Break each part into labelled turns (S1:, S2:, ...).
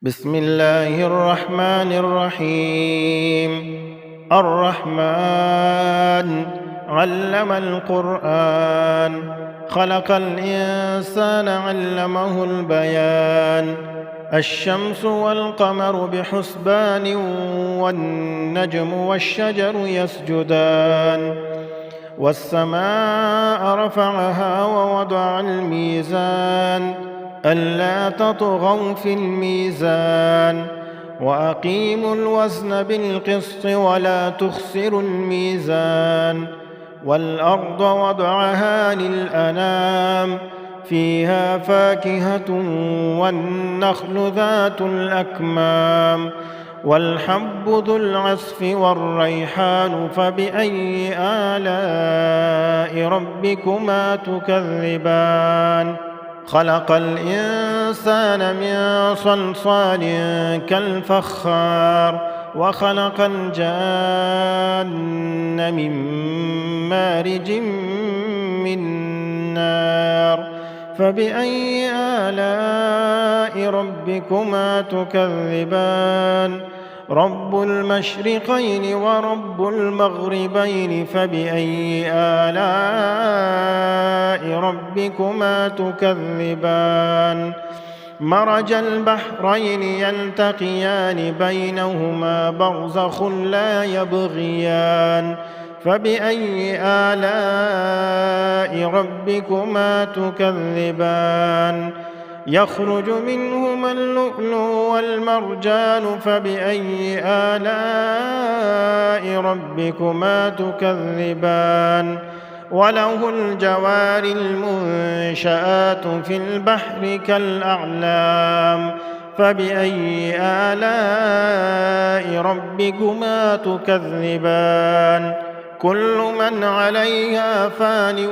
S1: بسم الله الرحمن الرحيم. الرحمن علم القرآن، خلق الإنسان علمه البيان. الشمس والقمر بحسبان، والنجم والشجر يسجدان. والسماء رفعها ووضع الميزان، ألا تطغوا في الميزان، وأقيموا الوزن بالقسط ولا تخسروا الميزان. والأرض وضعها للأنام، فيها فاكهة والنخل ذات الأكمام، والحب ذو العصف والريحان. فبأي آلاء ربكما تكذبان؟ خلق الإنسان من صلصال كالفخار، وخلق الجان من مارج من نار. فبأي آلاء ربكما تكذبان؟ رب المشرقين ورب المغربين. فبأي آلاء ربكما تكذبان؟ مرج البحرين يلتقيان، بينهما برزخ لا يبغيان. فبأي آلاء ربكما تكذبان؟ يخرج منهما اللؤلؤ والمرجان. فبأي آلاء ربكما تكذبان؟ وله الجوار المنشآت في البحر كالأعلام. فبأي آلاء ربكما تكذبان؟ كل من عليها فان،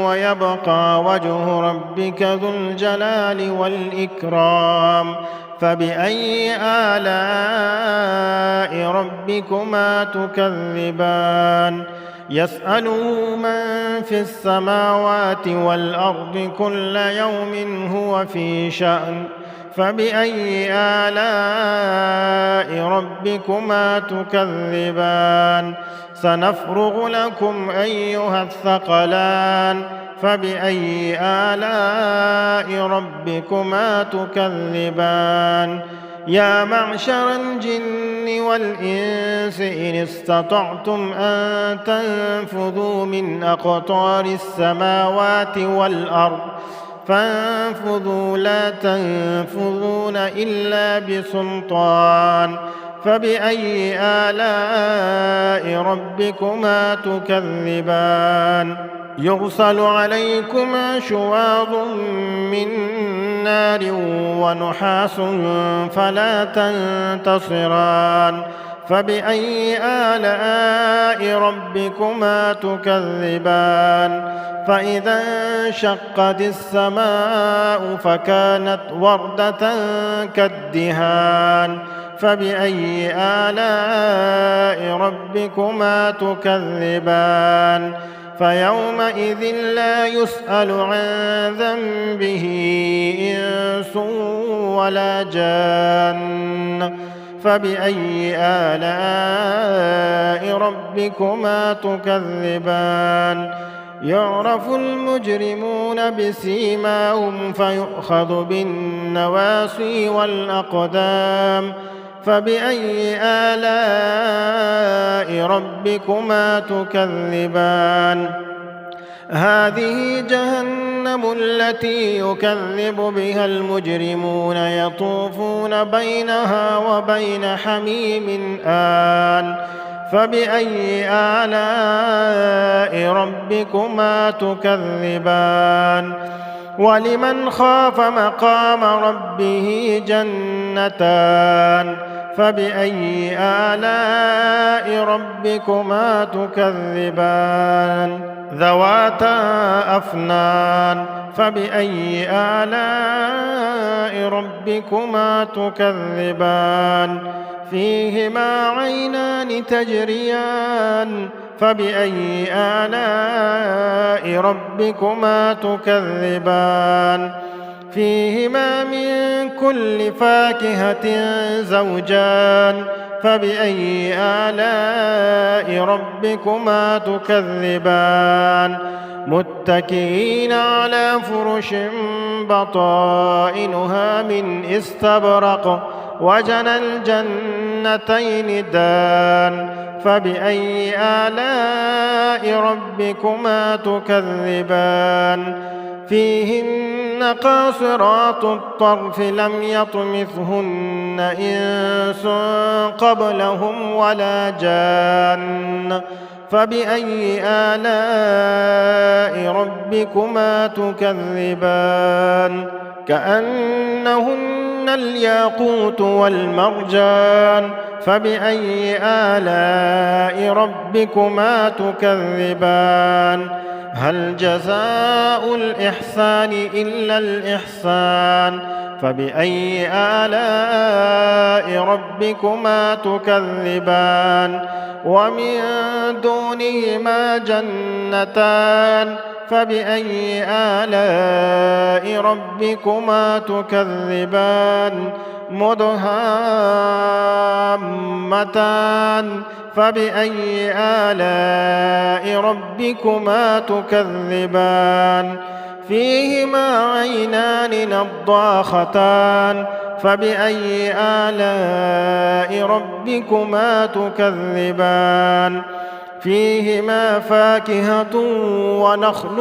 S1: ويبقى وجه ربك ذو الجلال والإكرام. فبأي آلاء ربكما تكذبان؟ يسأله من في السماوات والأرض، كل يوم هو في شأن. فبأي آلاء ربكما تكذبان؟ سنفرغ لكم أيها الثقلان. فبأي آلاء ربكما تكذبان؟ يا معشر الجن والإنس إن استطعتم أن تنفذوا من أقطار السماوات والأرض فانفذوا، لا تنفذون إلا بسلطان. فبأي آلاء ربكما تكذبان؟ يرسل عليكما شواظ من نار ونحاس فلا تنتصران. فبأي آلاء ربكما تكذبان؟ فإذا انشقت السماء فكانت وردة كالدهان. فبأي آلاء ربكما تكذبان؟ فيومئذ لا يسأل عن ذنبه إنس ولا جان. فبأي آلاء ربكما تكذبان؟ يعرف المجرمون بسيماهم، فيؤخذ بالنواصي والأقدام. فبأي آلاء ربكما تكذبان؟ هذه جهنم التي يكذب بها المجرمون، يطوفون بينها وبين حميم آن. فبأي آلاء ربكما تكذبان؟ ولمن خاف مقام ربه جنتان. فبأي آلاء ربكما تكذبان؟ ذواتا أفنان. فبأي آلاء ربكما تكذبان؟ فيهما عينان تجريان. فبأي آلاء ربكما تكذبان؟ فيهما من كل فاكهة زوجان فبأي آلاء ربكما تكذبان متكئين على فرش بطائنها من استبرق وجنى الجنتين دان فبأي آلاء ربكما تكذبان فيهن قاصرات الطرف لم يطمثهن إنس قبلهم ولا جان فبأي آلاء ربكما تكذبان كأنهن الياقوت والمرجان فبأي آلاء ربكما تكذبان هل جزاء الإحسان إلا الإحسان فبأي آلاء ربكما تكذبان ومن دونهما جنتان فبأي آلاء ربكما تكذبان مدهامتان فبأي آلاء ربكما تكذبان فيهما عينان نضاختان فبأي آلاء ربكما تكذبان فيهما فاكهة ونخل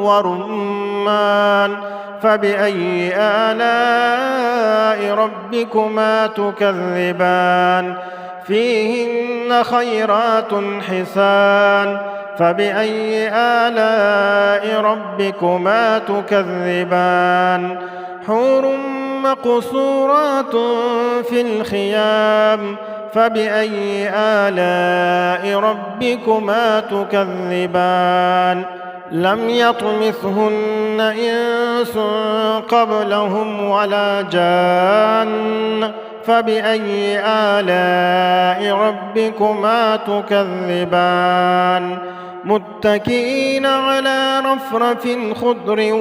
S1: ورمان فبأي آلاء ربكما تكذبان فيهن خيرات حسان فبأي آلاء ربكما تكذبان حور مقصورات في الخيام فبأي آلاء ربكما تكذبان لم يطمثهن إنس قبلهم ولا جان فبأي آلاء ربكما تكذبان متكئين على رفرف خضر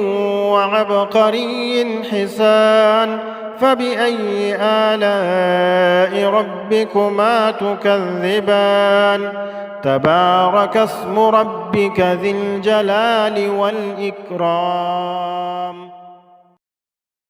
S1: وعبقري حسان فبأي آلاء ربكما تكذبان تبارك اسم ربك ذي الجلال والإكرام.